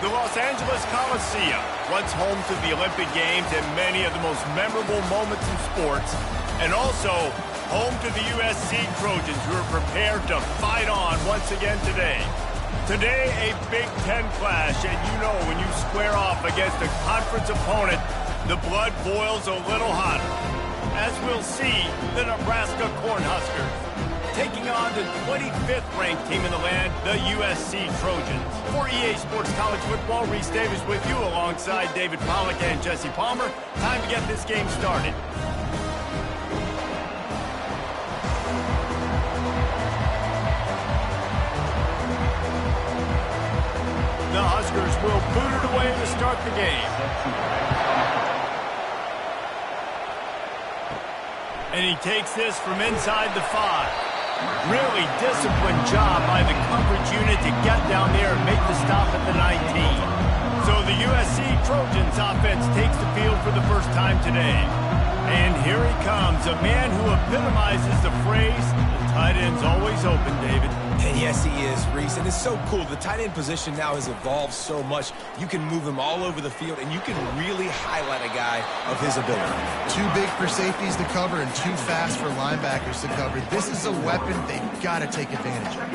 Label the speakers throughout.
Speaker 1: The Los Angeles Coliseum, once home to the Olympic Games and many of the most memorable moments in sports, and also home to the USC Trojans, who are prepared to fight on once again today. Today, a Big Ten clash, and you know when you square off against a conference opponent, the blood boils a little hotter. As we'll see, the Nebraska Cornhuskers taking on the 25th ranked team in the land, the USC Trojans. For EA Sports College Football, Reese Davis with you alongside David Pollack and Jesse Palmer. Time to get this game started. The Huskers will boot it away to start the game. And he takes this from inside the 5. Really disciplined job by the coverage unit to get down there and make the stop at the 19. So the USC Trojans offense takes the field for the first time today. And here he comes, a man who epitomizes the phrase, the tight end's always open, David.
Speaker 2: And yes, he is, Reese. And it's so cool. The tight end position now has evolved so much. You can move him all over the field, and you can really highlight a guy of his ability.
Speaker 3: Too big for safeties to cover and too fast for linebackers to cover. This is a weapon they've got to take advantage of.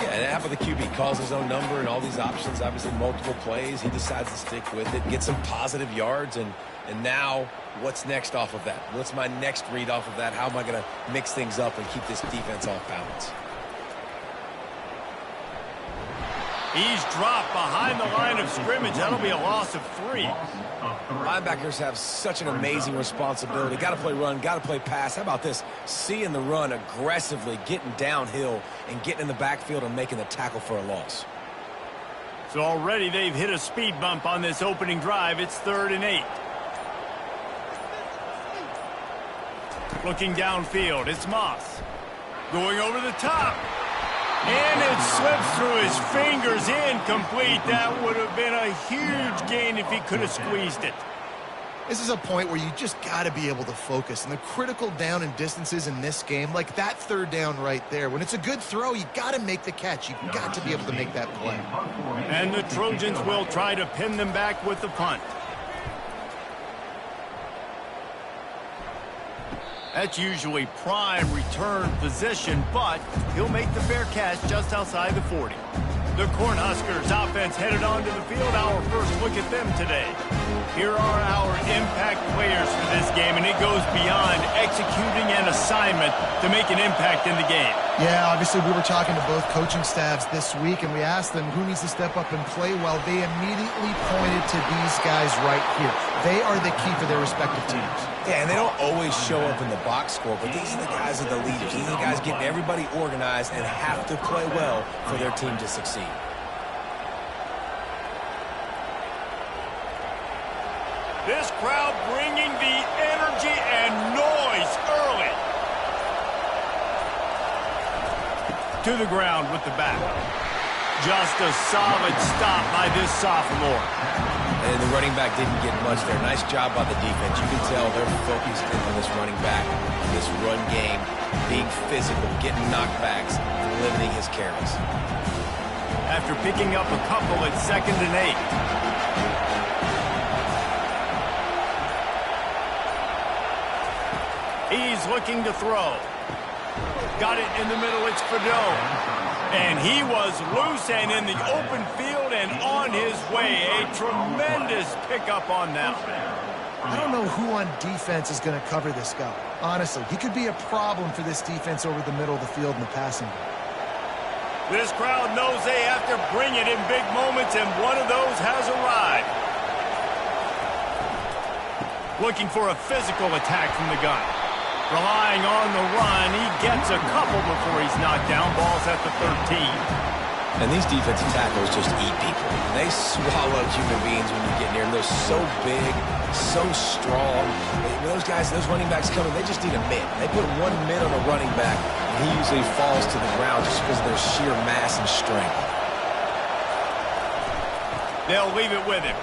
Speaker 2: Yeah, and how about the QB? Calls his own number and all these options, obviously multiple plays. He decides to stick with it, get some positive yards, and now what's next off of that? What's my next read off of that? How am I going to mix things up and keep this defense off balance?
Speaker 1: He's dropped behind the line of scrimmage. That'll be a loss of 3.
Speaker 2: Linebackers have such an amazing responsibility. Got to play run, got to play pass. How about this? Seeing the run aggressively, getting downhill, and getting in the backfield and making the tackle for a loss.
Speaker 1: So already they've hit a speed bump on this opening drive. It's 3rd and 8. Looking downfield, it's Moss. Going over the top. And it slips through his fingers, incomplete. That would have been a huge gain if he could have squeezed it.
Speaker 3: This is a point where you just got to be able to focus. And the critical down and distances in this game, like that 3rd down right there, when it's a good throw, you got to make the catch. You've got to be able to make that play.
Speaker 1: And the Trojans will try to pin them back with the punt. That's usually prime return position, but he'll make the fair catch just outside the 40. The Cornhuskers offense headed onto the field. Our first look at them today. Here are our impact players for this game, and it goes beyond executing an assignment to make an impact in the game.
Speaker 3: Yeah, obviously we were talking to both coaching staffs this week, and we asked them who needs to step up and play well. They immediately pointed to these guys right here. They are the key for their respective teams.
Speaker 2: Yeah, and they don't always show up in the box score, but these are the guys that are the leaders. These are the guys getting everybody organized and have to play well for their team to succeed.
Speaker 1: This crowd bringing the energy and noise early. To the ground with the back. Just a solid stop by this sophomore.
Speaker 2: And the running back didn't get much there. Nice job by the defense. You can tell they're focused in on this running back, this run game, being physical, getting knockbacks, limiting his carries.
Speaker 1: After picking up a couple at 2nd and 8. He's looking to throw. Got it in the middle, it's Fedot. And he was loose and in the open field and on his way. A tremendous pickup on that.
Speaker 3: I don't know who on defense is going to cover this guy. Honestly, he could be a problem for this defense over the middle of the field in the passing game.
Speaker 1: This crowd knows they have to bring it in big moments, and one of those has arrived. Looking for a physical attack from the gun. Relying on the run, he gets a couple before he's knocked down. Ball's at the 13.
Speaker 2: And these defensive tackles just eat people. They swallow human beings when you get near them. They're so big, so strong. When those guys, those running backs come in, they just need a mid. They put 1 mid on a running back, and he usually falls to the ground just because of their sheer mass and strength.
Speaker 1: They'll leave it with him.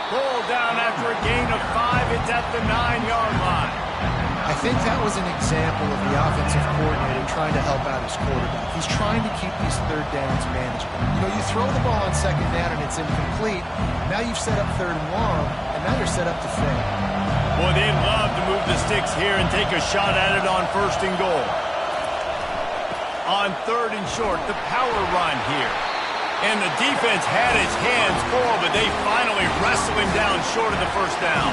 Speaker 1: Pulled down after a gain of 5. It's at the 9-yard line.
Speaker 3: I think that was an example of the offensive coordinator trying to help out his quarterback. He's trying to keep these third downs manageable. You know, you throw the ball on second down and it's incomplete. Now you've set up third and long, and now you're set up to fail.
Speaker 1: Boy, they'd love to move the sticks here and take a shot at it on first and goal. On third and short, the power run here. And the defense had its hands full, but they finally wrestle him down short of the first down.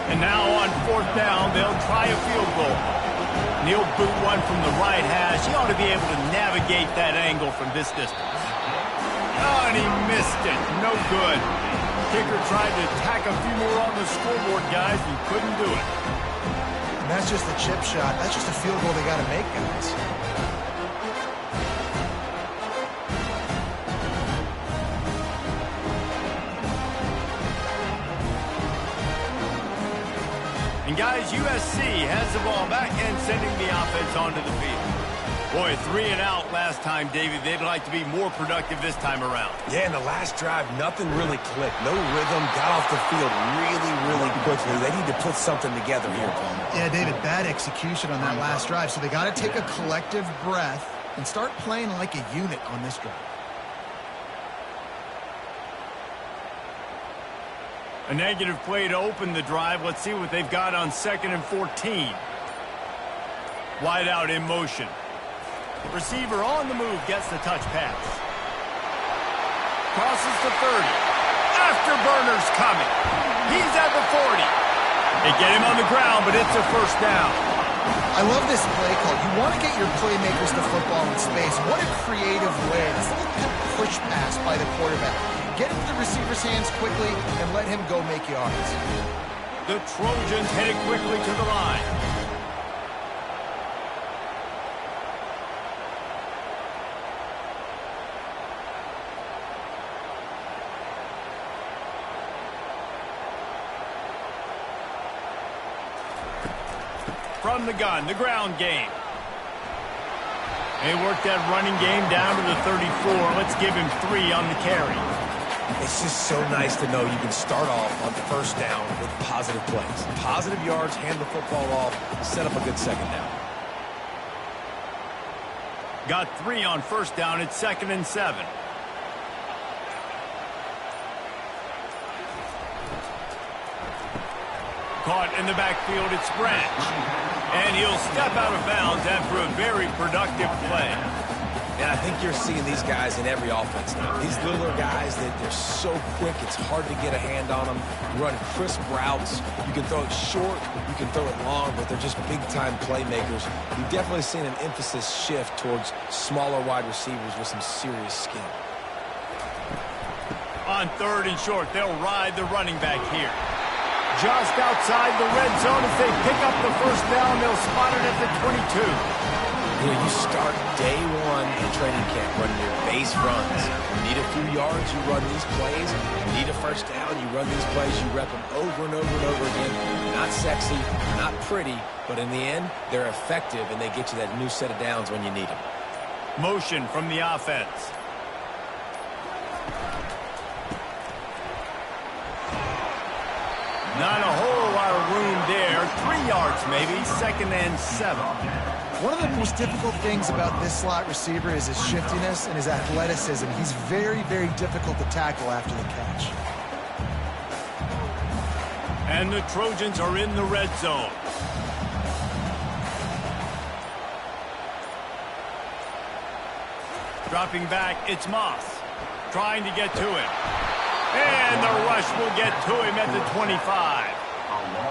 Speaker 1: And now on fourth down, they'll try a field goal. He'll boot one from the right hash. He ought to be able to navigate that angle from this distance. Oh, and he missed it. No good. Kicker tried to tack a few more on the scoreboard, guys, and couldn't do it.
Speaker 3: And that's just a chip shot. That's just a field goal they got to make, guys.
Speaker 1: And guys, USC has the ball back and sending the offense onto the field. Boy, 3 and out last time, David. They'd like to be more productive this time around.
Speaker 2: Yeah, in the last drive, nothing really clicked. No rhythm, got off the field really quickly. They need to put something together here, Paul.
Speaker 3: Yeah, David, bad execution on that last drive. So they got to take a collective breath and start playing like a unit on this drive.
Speaker 1: A negative play to open the drive. Let's see what they've got on 2nd and 14. Wide out in motion. The receiver on the move gets the touch pass. Crosses the 30. Afterburner's coming. He's at the 40. They get him on the ground, but it's a first down.
Speaker 3: I love this play call. You want to get your playmakers the football in space. What a creative way. This little push pass by the quarterback. Get into the receiver's hands quickly and let him go make yards.
Speaker 1: The Trojans headed quickly to the line. From the gun, the ground game. They work that running game down to the 34. Let's give him 3 on the carry.
Speaker 2: It's just so nice to know you can start off on first down with positive plays. Positive yards, hand the football off, set up a good second down.
Speaker 1: Got 3 on first down at 2nd and 7. Caught in the backfield, it's Branch. And he'll step out of bounds after a very productive play.
Speaker 2: And I think you're seeing these guys in every offense now. These littler guys, they're so quick, it's hard to get a hand on them. Run crisp routes. You can throw it short, you can throw it long, but they're just big-time playmakers. You've definitely seen an emphasis shift towards smaller wide receivers with some serious skill.
Speaker 1: On 3rd and short, they'll ride the running back here. Just outside the red zone as they pick up the first down. They'll spot it at the 22.
Speaker 2: You know, you start day one in training camp running your base runs. You need a few yards, you run these plays. You need a first down, you run these plays. You rep them over and over and over again. Not sexy, not pretty, but in the end, they're effective, and they get you that new set of downs when you need them.
Speaker 1: Motion from the offense. Not a whole lot of room there. 3 yards maybe, 2nd and 7.
Speaker 3: One of the most difficult things about this slot receiver is his shiftiness and his athleticism. He's very, very difficult to tackle after the catch.
Speaker 1: And the Trojans are in the red zone. Dropping back, it's Moss. Trying to get to him. And the rush will get to him at the 25.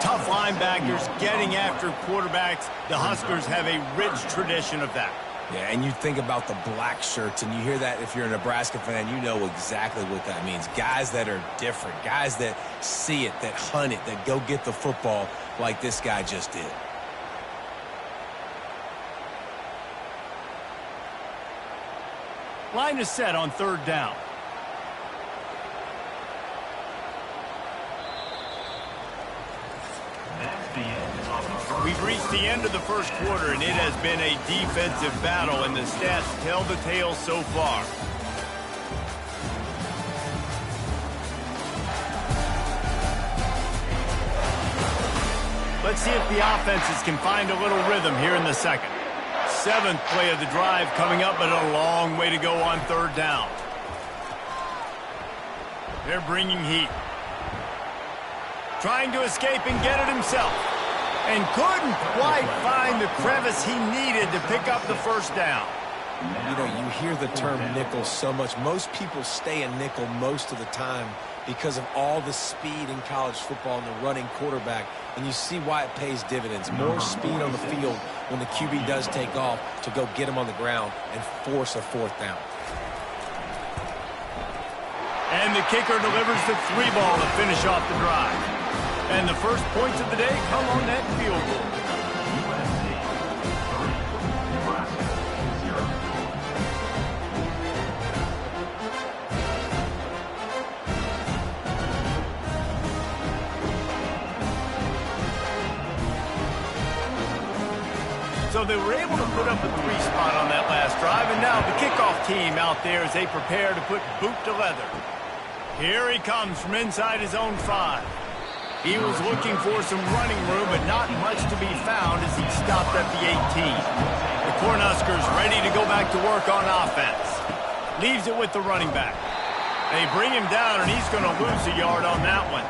Speaker 1: Tough linebackers getting after quarterbacks. The Huskers have a rich tradition of that.
Speaker 2: Yeah, and you think about the black shirts, and you hear that if you're a Nebraska fan, you know exactly what that means. Guys that are different, guys that see it, that hunt it, that go get the football like this guy just did.
Speaker 1: Line is set on 3rd down. We've reached the end of the first quarter, and it has been a defensive battle, and the stats tell the tale so far. Let's see if the offenses can find a little rhythm here in the second. 7th play of the drive coming up, but a long way to go on 3rd down. They're bringing heat. Trying to escape and get it himself. And couldn't quite find the crevice he needed to pick up the 1st down.
Speaker 2: You know, you hear the term nickel so much. Most people stay a nickel most of the time because of all the speed in college football and the running quarterback. And you see why it pays dividends. More speed on the field when the QB does take off to go get him on the ground and force a 4th down.
Speaker 1: And the kicker delivers the 3 ball to finish off the drive. And the first points of the day come on that field goal. So they were able to put up a 3 spot on that last drive, and now the kickoff team out there as they prepare to put boot to leather. Here he comes from inside his own 5. He was looking for some running room, but not much to be found as he stopped at the 18. The Cornhuskers ready to go back to work on offense. Leaves it with the running back. They bring him down, and he's going to lose a yard on that one.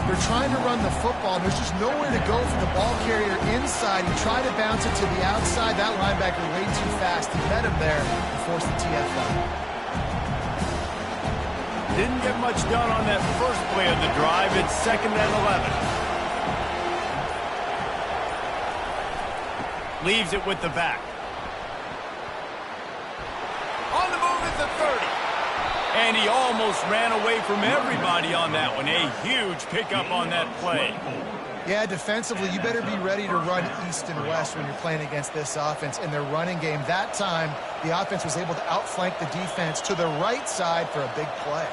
Speaker 3: They're trying to run the football, and there's just nowhere to go for the ball carrier inside. He tried to bounce it to the outside. That linebacker way too fast. He met him there and forced the TFL.
Speaker 1: Didn't get much done on that first play of the drive. It's 2nd and 11. Leaves it with the back. On the move at the 30. And he almost ran away from everybody on that one. A huge pickup on that play.
Speaker 3: Yeah, defensively, you better be ready to run east and west when you're playing against this offense. In their running game, that time, the offense was able to outflank the defense to the right side for a big play.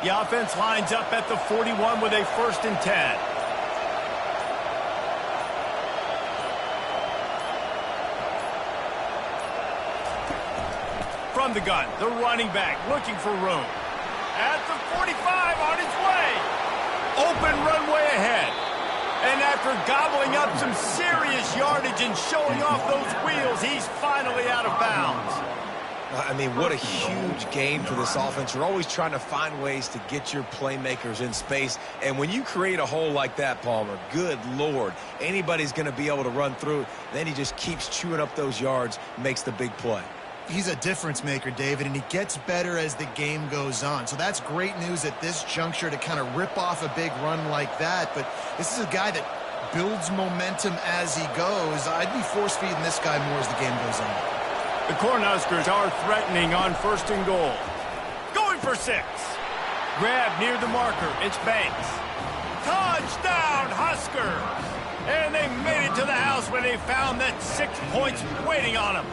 Speaker 1: The offense lines up at the 41 with a 1st and 10. From the gun, the running back looking for room. At the 45 on his way. Open runway ahead. And after gobbling up some serious yardage and showing off those wheels, he's finally out of bounds.
Speaker 2: I mean, what a huge game for this offense. You're always trying to find ways to get your playmakers in space. And when you create a hole like that, Palmer, good Lord, anybody's going to be able to run through it. Then he just keeps chewing up those yards, makes the big play.
Speaker 3: He's a difference maker, David, and he gets better as the game goes on. So that's great news at this juncture to kind of rip off a big run like that. But this is a guy that builds momentum as he goes. I'd be force-feeding this guy more as the game goes on.
Speaker 1: The Cornhuskers are threatening on 1st and goal. Going for 6. Grab near the marker. It's Banks. Touchdown, Huskers! And they made it to the house when they found that 6 points waiting on them.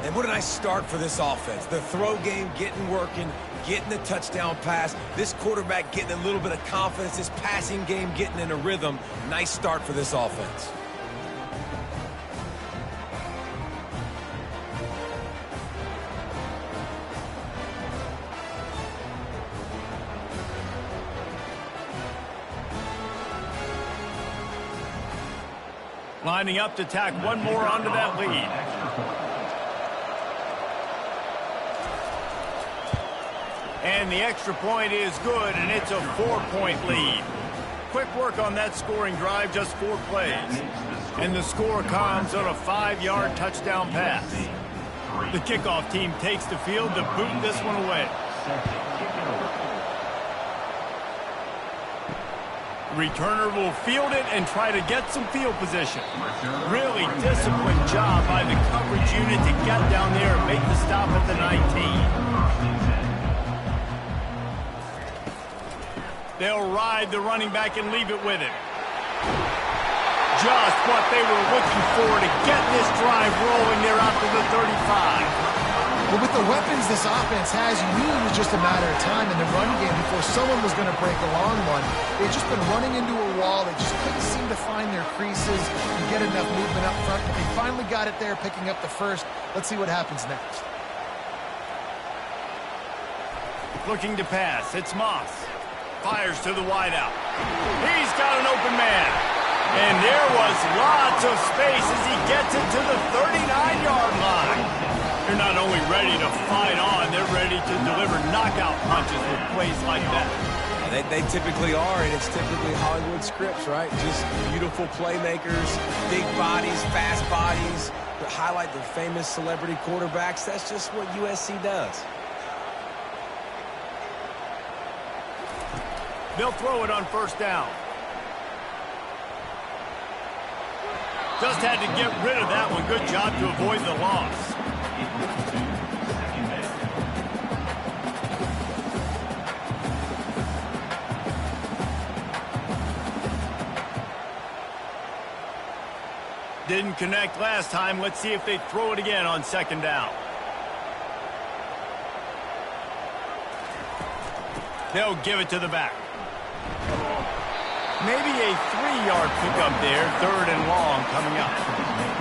Speaker 2: And what a nice start for this offense. The throw game getting working, getting the touchdown pass. This quarterback getting a little bit of confidence. This passing game getting in a rhythm. Nice start for this offense.
Speaker 1: Lining up to tack one more onto that lead. And the extra point is good, and it's a 4-point lead. Quick work on that scoring drive, just 4 plays. And the score comes on a 5-yard touchdown pass. The kickoff team takes the field to boot this one away. Returner will field it and try to get some field position. Really disciplined job by the coverage unit to get down there and make the stop at the 19. They'll ride the running back and leave it with him. Just what they were looking for to get this drive rolling there out to the 35.
Speaker 3: Well, with the weapons this offense has, you knew it was just a matter of time in the run game before someone was going to break a long one. They've just been running into a wall. They just couldn't seem to find their creases and get enough movement up front. But they finally got it there, picking up the first. Let's see what happens next.
Speaker 1: Looking to pass. It's Moss. Fires to the wideout. He's got an open man. And there was lots of space as he gets it to the 39-yard line. They're not only ready to fight on, they're ready to deliver knockout punches with plays like that.
Speaker 2: They typically are, and it's typically Hollywood scripts, right? Just beautiful playmakers, big bodies, fast bodies, that highlight the famous celebrity quarterbacks. That's just what USC does.
Speaker 1: They'll throw it on first down. Just had to get rid of that one. Good job to avoid the loss. Didn't connect last time. Let's see if they throw it again on second down. They'll give it to the back. Maybe a 3-yard pickup there, third and long coming up.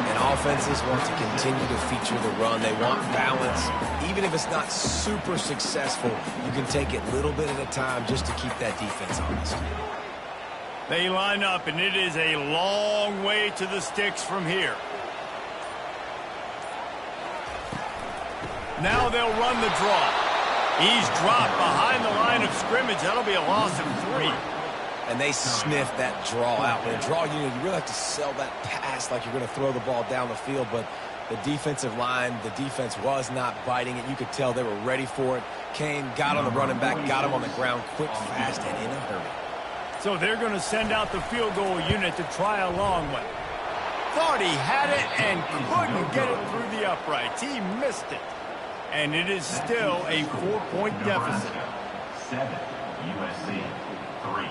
Speaker 2: And offenses want to continue to feature the run. They want balance. Even if it's not super successful, you can take it little bit at a time just to keep that defense honest.
Speaker 1: They line up, and it is a long way to the sticks from here. Now they'll run the draw. He's dropped behind the line of scrimmage. That'll be a loss of 3.
Speaker 2: And they sniff that draw out. When a draw unit, you really have to sell that pass like you're going to throw the ball down the field. But the defensive line, the defense was not biting it. You could tell they were ready for it. Kane got on the running back, got him on the ground quick, fast, and in a hurry.
Speaker 1: So they're going to send out the field goal unit to try a long one. Thought he had it and couldn't get it through the uprights. He missed it. And it is still a 4-point deficit.
Speaker 4: 7, USC 3.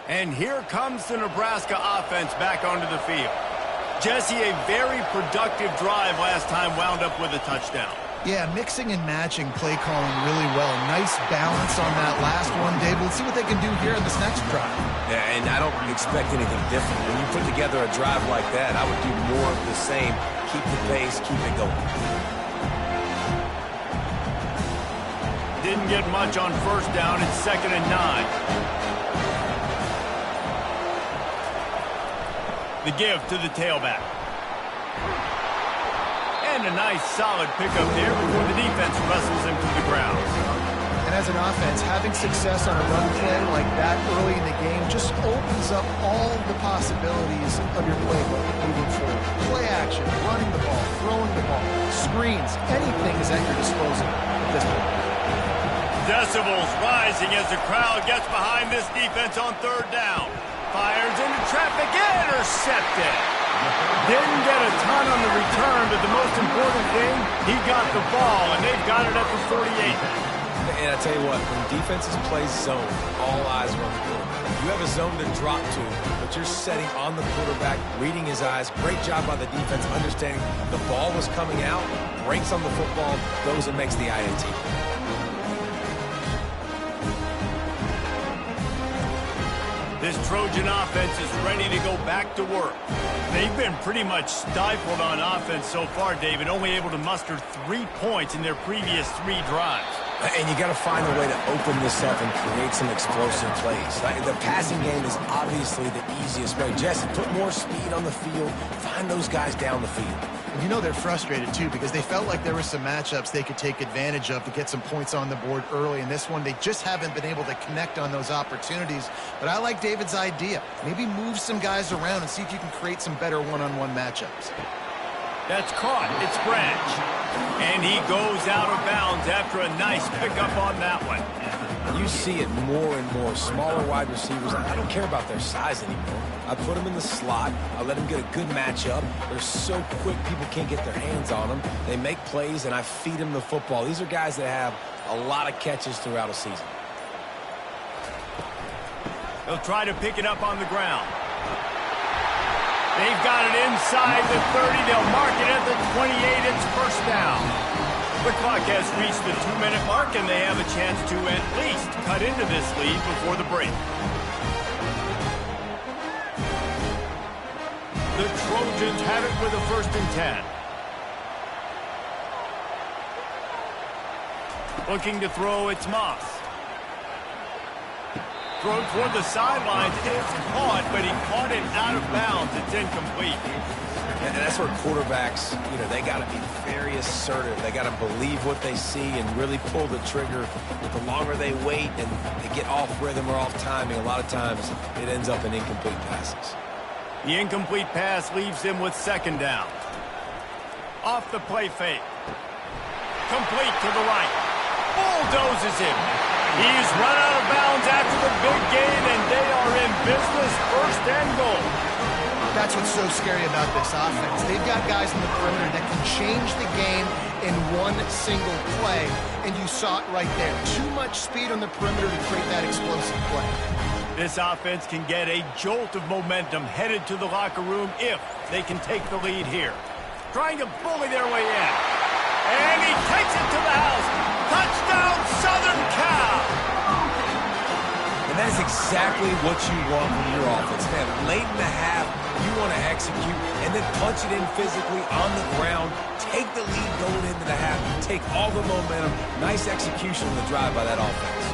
Speaker 1: And here comes the Nebraska offense back onto the field. Jesse, a very productive drive last time wound up with a touchdown.
Speaker 3: Yeah, mixing and matching play calling really well. Nice balance on that last one, Dave. Let's see what they can do here in this next drive.
Speaker 2: Yeah, and I don't expect anything different. When you put together a drive like that, I would do more of the same. Keep the pace, keep it going.
Speaker 1: Didn't get much on first down. It's 2nd and 9. The give to the tailback. And a nice solid pickup there before the defense wrestles him to the ground.
Speaker 3: And as an offense, having success on a run play like that early in the game just opens up all the possibilities of your playbook moving forward. Play action, running the ball, throwing the ball, screens, anything is at your disposal at this point.
Speaker 1: Decibels rising as the crowd gets behind this defense on third down. Fires into traffic, intercepted. Didn't get a ton on the return, but the most important thing, he got the ball, and they've got it at the 48.
Speaker 2: And I tell you what, when defenses play zone, all eyes are on the quarterback. You have a zone to drop to, but you're setting on the quarterback, reading his eyes. Great job by the defense, understanding the ball was coming out, breaks on the football, goes and makes the INT.
Speaker 1: This Trojan offense is ready to go back to work. They've been pretty much stifled on offense so far, David, only able to muster 3 points in their previous 3 drives.
Speaker 2: And you got to find a way to open this up and create some explosive plays. The passing game is obviously the easiest way. Jesse, put more speed on the field. Find those guys down the field.
Speaker 3: You know they're frustrated, too, because they felt like there were some matchups they could take advantage of to get some points on the board early. In this one, they just haven't been able to connect on those opportunities. But I like David's idea. Maybe move some guys around and see if you can create some better one-on-one matchups.
Speaker 1: That's caught. It's Branch. And he goes out of bounds after a nice pickup on that one.
Speaker 2: You see it more and more. Smaller wide receivers, I don't care about their size anymore. I put them in the slot. I let them get a good matchup. They're so quick, people can't get their hands on them. They make plays, and I feed them the football. These are guys that have a lot of catches throughout a season.
Speaker 1: They'll try to pick it up on the ground. They've got it inside the 30. They'll mark it at the 28. It's first down. The clock has reached the 2-minute mark, and they have a chance to at least cut into this lead before the break. The Trojans have it with a 1st and 10. Looking to throw, it's Moss. Throw toward the sidelines. It's caught, but he caught it out of bounds. It's incomplete.
Speaker 2: And that's where quarterbacks, they got to be very assertive. They got to believe what they see and really pull the trigger. The longer they wait and they get off rhythm or off timing, a lot of times it ends up in incomplete passes.
Speaker 1: The incomplete pass leaves him with 2nd down. Off the play fake. Complete to the right. Bulldozes him. He's run out of bounds after the big gain, and they are in business, 1st and goal.
Speaker 3: That's what's so scary about this offense. They've got guys in the perimeter that can change the game in one single play, and you saw it right there. Too much speed on the perimeter to create that explosive play.
Speaker 1: This offense can get a jolt of momentum headed to the locker room if they can take the lead here. Trying to bully their way in. And he takes it to the house. Touchdown, Southern Cal!
Speaker 2: And that is exactly what you want from your offense, man. Late in the half, you want to execute and then punch it in physically on the ground. Take the lead going into the half. Take all the momentum. Nice execution on the drive by that offense.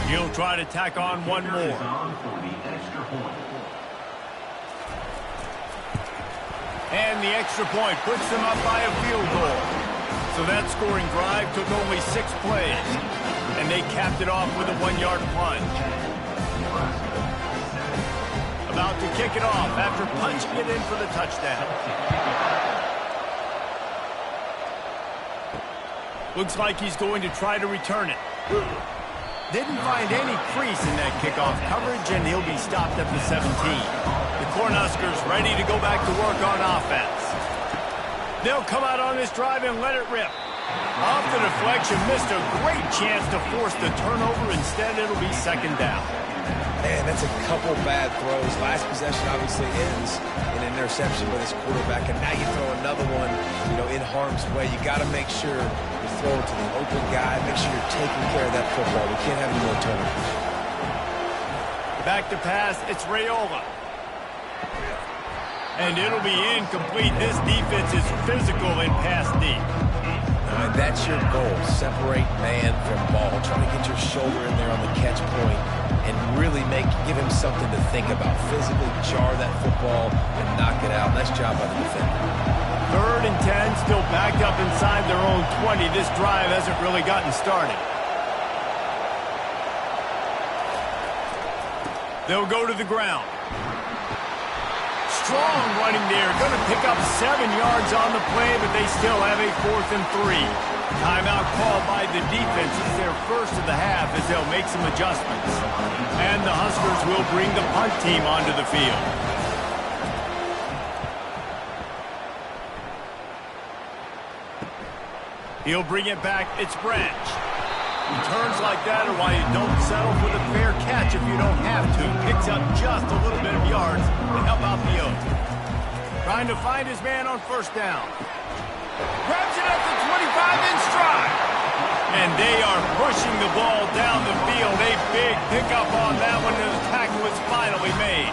Speaker 1: He'll try to tack on one more. And the extra point puts them up by a field goal. So that scoring drive took only 6 plays. And they capped it off with a 1-yard plunge. About to kick it off after punching it in for the touchdown. Looks like he's going to try to return it. Didn't find any crease in that kickoff coverage, and he'll be stopped at the 17. The Cornhuskers ready to go back to work on offense. They'll come out on this drive and let it rip. Off the deflection, missed a great chance to force the turnover. Instead, it'll be 2nd down.
Speaker 2: Man, that's a couple bad throws. Last possession obviously ends in an interception by this quarterback, and now you throw another one, in harm's way. You got to make sure you throw it to the open guy. Make sure you're taking care of that football. We can't have any more turnovers.
Speaker 1: Back to pass, it's Raiola. And it'll be incomplete. This defense is physical in pass deep.
Speaker 2: And that's your goal. Separate man from ball. Try to get your shoulder in there on the catch point and really give him something to think about. Physically jar that football and knock it out. Nice job by the defender.
Speaker 1: 3rd and 10, still backed up inside their own 20. This drive hasn't really gotten started. They'll go to the ground. Strong running there. Going to pick up 7 yards on the play, but they still have a 4th and 3. Timeout called by the defense. It's their first of the half as they'll make some adjustments. And the Huskers will bring the punt team onto the field. He'll bring it back. It's Branch. Returns like that are why you don't settle for the fair catch if you don't have to. Picks up just a little bit of yards to help out the Oak. Trying to find his man on 1st down. Grabs it at the 25 in stride. And they are pushing the ball down the field. A big pickup on that one, and the tackle was finally made.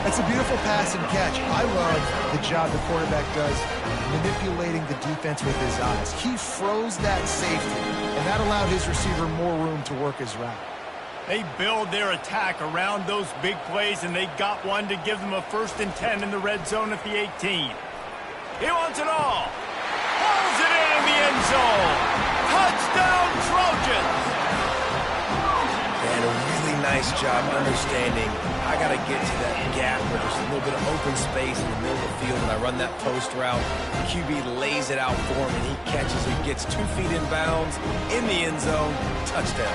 Speaker 3: That's a beautiful pass and catch. I love the job the quarterback does manipulating the defense with his eyes. He froze that safety, and that allowed his receiver more room to work his route.
Speaker 1: They build their attack around those big plays, and they got one to give them a 1st and 10 in the red zone at the 18. He wants it all. Pulls it in the end zone. Touchdown, Trojans!
Speaker 2: And a really nice job understanding I got to get to that gap where there's a little bit of open space in the middle of the field. When I run that post route, the QB lays it out for him, and he catches it, gets 2 feet in bounds, in the end zone, touchdown.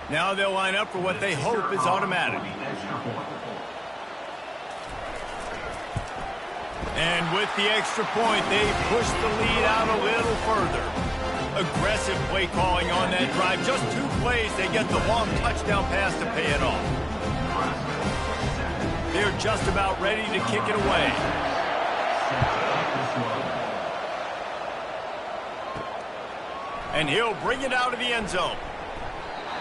Speaker 1: Now Now they'll line up for what they hope is automatic. And with the extra point, they push the lead out a little further. Aggressive play calling on that drive. Just 2 plays, they get the long touchdown pass to pay it off. They're just about ready to kick it away. And he'll bring it out of the end zone.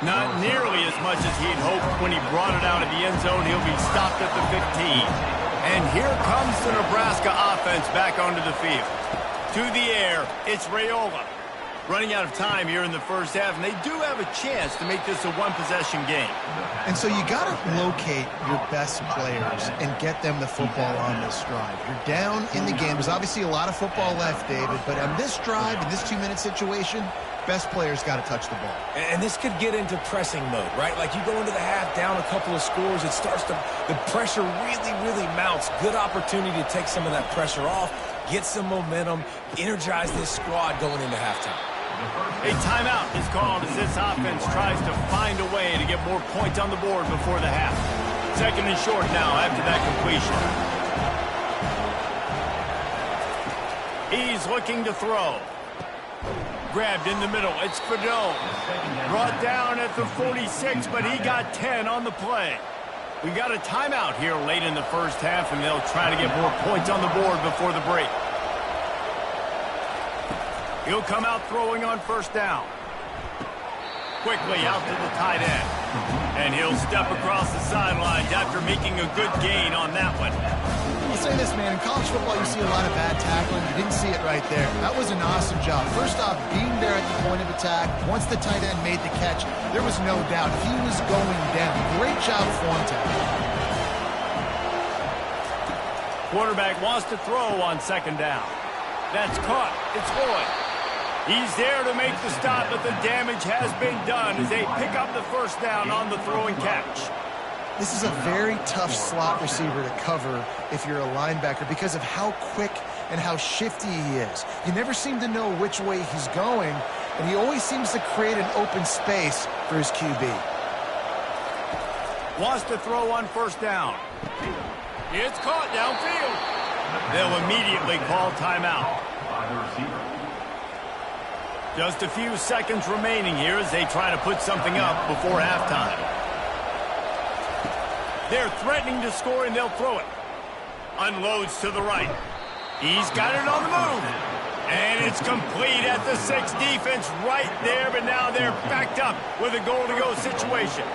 Speaker 1: Not nearly as much as he'd hoped when he brought it out of the end zone. He'll be stopped at the 15. And here comes the Nebraska offense back onto the field. To the air, it's Raiola. Running out of time here in the first half, and they do have a chance to make this a one-possession game.
Speaker 3: And so you got to locate your best players and get them the football on this drive. You're down in the game. There's obviously a lot of football left, David, but on this drive, in this 2-minute situation, best players got to touch the ball.
Speaker 2: And this could get into pressing mode, right? Like you go into the half down a couple of scores, it starts to, the pressure really mounts. Good opportunity to take some of that pressure off, get some momentum, energize this squad going into halftime.
Speaker 1: A timeout is called as this offense tries to find a way to get more points on the board before the half. 2nd and short now after that completion. He's looking to throw. Grabbed in the middle. It's Fadone. Brought down at the 46, but he got 10 on the play. We got a timeout here late in the first half, and they'll try to get more points on the board before the break. He'll come out throwing on 1st down. Quickly out to the tight end. And he'll step across the sidelines after making a good gain on that one.
Speaker 3: I'll say this, man. In college football, you see a lot of bad tackling. You didn't see it right there. That was an awesome job. First off, being there at the point of attack. Once the tight end made the catch, there was no doubt he was going down. Great job form tackling.
Speaker 1: Quarterback wants to throw on 2nd down. That's caught. It's Lloyd. He's there to make the stop, but the damage has been done as they pick up the 1st down on the throw and catch.
Speaker 3: This is a very tough slot receiver to cover if you're a linebacker because of how quick and how shifty he is. You never seem to know which way he's going, and he always seems to create an open space for his QB.
Speaker 1: Wants to throw on 1st down. It's caught downfield. They'll immediately call timeout. Just a few seconds remaining here as they try to put something up before halftime. They're threatening to score, and they'll throw it. Unloads to the right. He's got it on the move. And it's complete at the 6. Defense right there, but now they're backed up with a goal-to-go situation.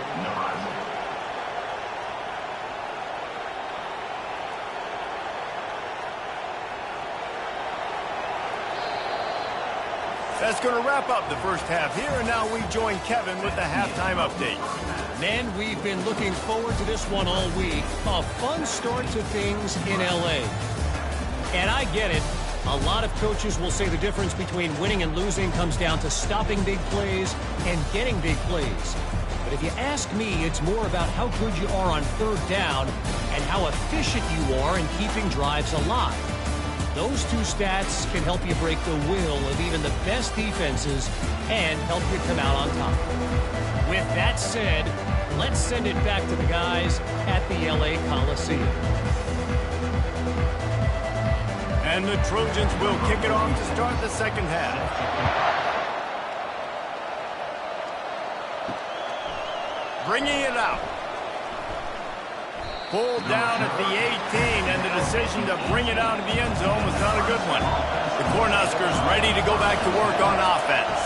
Speaker 1: That's going to wrap up the first half here, and now we join Kevin with the halftime update.
Speaker 5: Man, we've been looking forward to this one all week. A fun start to things in L.A. And I get it. A lot of coaches will say the difference between winning and losing comes down to stopping big plays and getting big plays. But if you ask me, it's more about how good you are on 3rd down and how efficient you are in keeping drives alive. Those 2 stats can help you break the will of even the best defenses and help you come out on top. With that said, let's send it back to the guys at the LA Coliseum.
Speaker 1: And the Trojans will kick it off to start the 2nd half. Bringing it out. Pulled down at the 18, and the decision to bring it out of the end zone was not a good one. The Cornhuskers ready to go back to work on offense.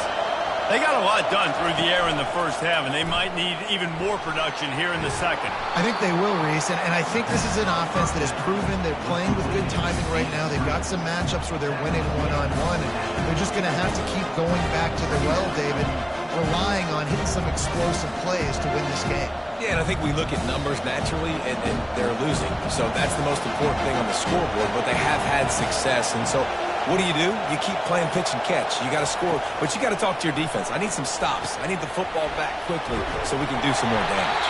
Speaker 1: They got a lot done through the air in the first half, and they might need even more production here in the second.
Speaker 3: I think they will, Reese, and I think this is an offense that has proven they're playing with good timing right now. They've got some matchups where they're winning one-on-one, and they're just going to have to keep going back to the well, David, relying on hitting some explosive plays to win this game.
Speaker 2: Yeah, and I think we look at numbers naturally, and they're losing. So that's the most important thing on the scoreboard, but they have had success. And so what do? You keep playing pitch and catch. You got to score, but you got to talk to your defense. I need some stops. I need the football back quickly so we can do some more damage.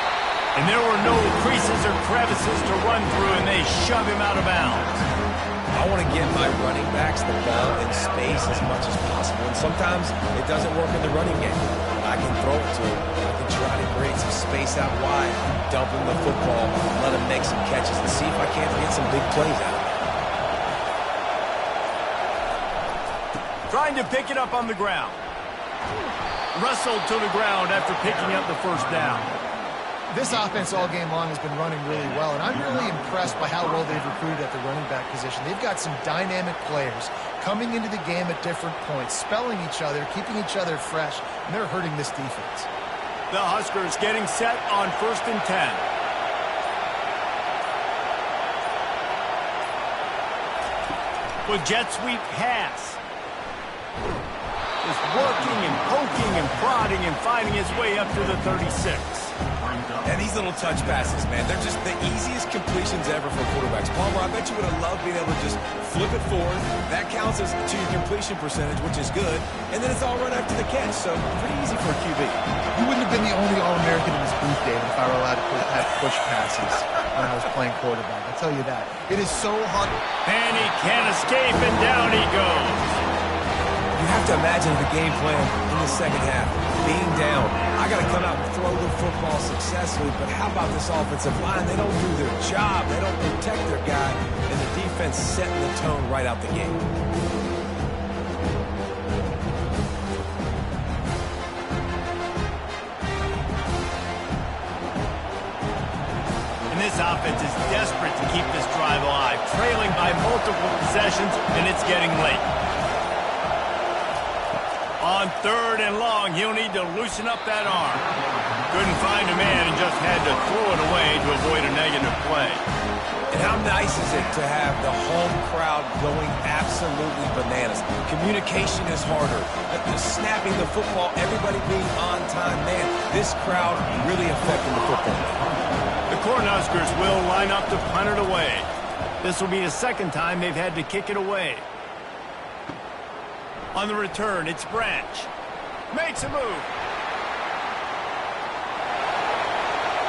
Speaker 1: And there were no creases or crevices to run through, and they shove him out of bounds.
Speaker 2: I want to get my running backs the ball in space as much as possible, and sometimes it doesn't work in the running game. I can throw it to him. I can can try to create some space out wide, dump him the football, let him make some catches, and see if I can't get some big plays out of it.
Speaker 1: Trying to pick it up on the ground. Wrestled to the ground after picking up the first down.
Speaker 3: This offense all game long has been running really well, and I'm really impressed by how well they've recruited at the running back position. They've got some dynamic players coming into the game at different points, spelling each other, keeping each other fresh, and they're hurting this defense.
Speaker 1: The Huskers getting set on 1st and 10. With jet sweep pass. Just working and poking and prodding and finding his way up to the 36.
Speaker 2: And these little touch passes, man, they're just the easiest completions ever for quarterbacks. Palmer, I bet you would have loved being able to just flip it forward. That counts as to your completion percentage, which is good. And then it's all run after the catch, so pretty easy for a QB.
Speaker 3: You wouldn't have been the only All-American in this booth, David, if I were allowed to have push passes when I was playing quarterback. I'll tell you that. It is so hard.
Speaker 1: And he can't escape, and down he goes.
Speaker 2: You have to imagine the game plan in the second half. Being down, I got to come out and throw the football successfully, but how about this offensive line? They don't do their job. They don't protect their guy, and the defense setting the tone right out the gate.
Speaker 1: And this offense is desperate to keep this drive alive, trailing by multiple possessions, and it's getting late. On 3rd and long, he'll need to loosen up that arm. Couldn't find a man and just had to throw it away to avoid a negative play.
Speaker 2: And how nice is it to have the home crowd going absolutely bananas? Communication is harder. The snapping the football, everybody being on time. Man, this crowd really affecting the football.
Speaker 1: The Cornhuskers will line up to punt it away. This will be the second time they've had to kick it away. On the return, it's Branch. Makes a move.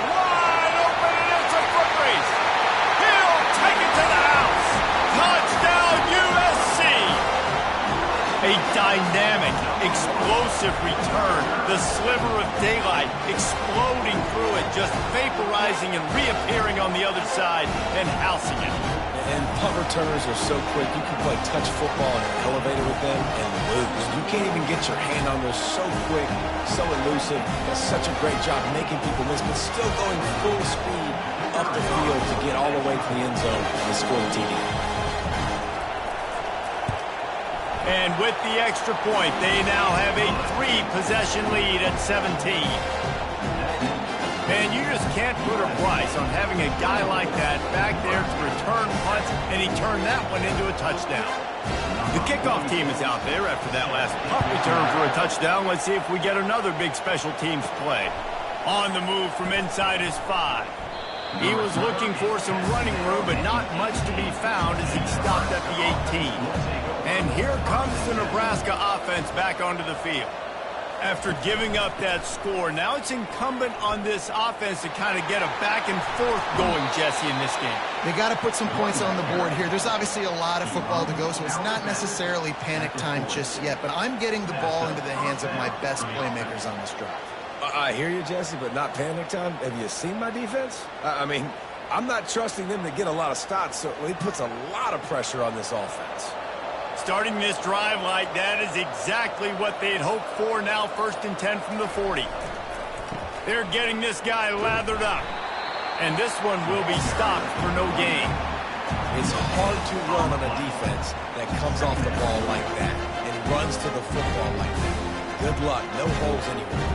Speaker 1: Wide open, and it's a foot race. He'll take it to the house. Touchdown, USC. A dynamic, explosive return. The sliver of daylight exploding through it, just vaporizing and reappearing on the other side and housing it.
Speaker 2: And punt returners are so quick. You can play touch football in an elevator with them and lose. You can't even get your hand on those. So quick, so elusive. Does such a great job making people miss, but still going full speed up the field to get all the way to the end zone and score the TD.
Speaker 1: And with the extra point, they now have a 3-possession lead at 17. Man, you just can't put a price on having a guy like that back there to return punts, and he turned that one into a touchdown. The kickoff team is out there after that last punt return for a touchdown. Let's see if we get another big special teams play. On the move from inside his 5. He was looking for some running room, but not much to be found as he stopped at the 18. And here comes the Nebraska offense back onto the field. After giving up that score, now it's incumbent on this offense to kind of get a back and forth going, Jesse, in this game.
Speaker 3: They got to put some points on the board here. There's obviously a lot of football to go, so it's not necessarily panic time just yet, but I'm getting the ball into the hands of my best playmakers on this drive.
Speaker 2: I hear you, Jesse, but not panic time. Have you seen my defense? I mean, I'm not trusting them to get a lot of stops, so it puts a lot of pressure on this offense.
Speaker 1: Starting this drive like that is exactly what they'd hoped for. Now 1st and 10 from the 40. They're getting this guy lathered up. And this one will be stopped for no gain.
Speaker 2: It's hard to run on a defense that comes off the ball like that and runs to the football like that. Good luck. No holes anywhere.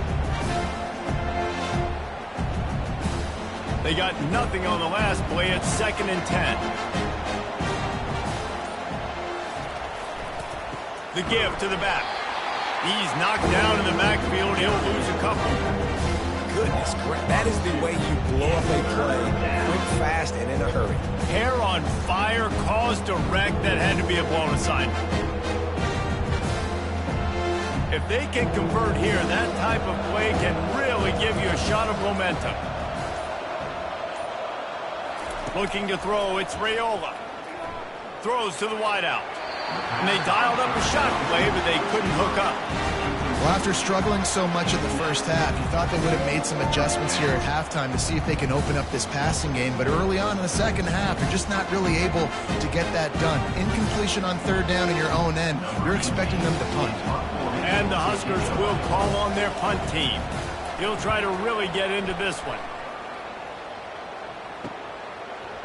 Speaker 1: They got nothing on the last play. It's 2nd and 10. The give to the back. He's knocked down in the backfield. He'll lose a couple.
Speaker 2: Goodness, that is the way you blow up a play. Quick, fast, and in a hurry.
Speaker 1: Hair on fire, caused a wreck. That had to be a blown assignment. If they can convert here, that type of play can really give you a shot of momentum. Looking to throw, it's Raiola. Throws to the wideout. And they dialed up a shot play, but they couldn't hook up.
Speaker 3: Well, after struggling so much in the first half, you thought they would have made some adjustments here at halftime to see if they can open up this passing game. But early on in the second half, you're just not really able to get that done. Incompletion on third down in your own end, you're expecting them to punt.
Speaker 1: And the Huskers will call on their punt team. He'll try to really get into this one.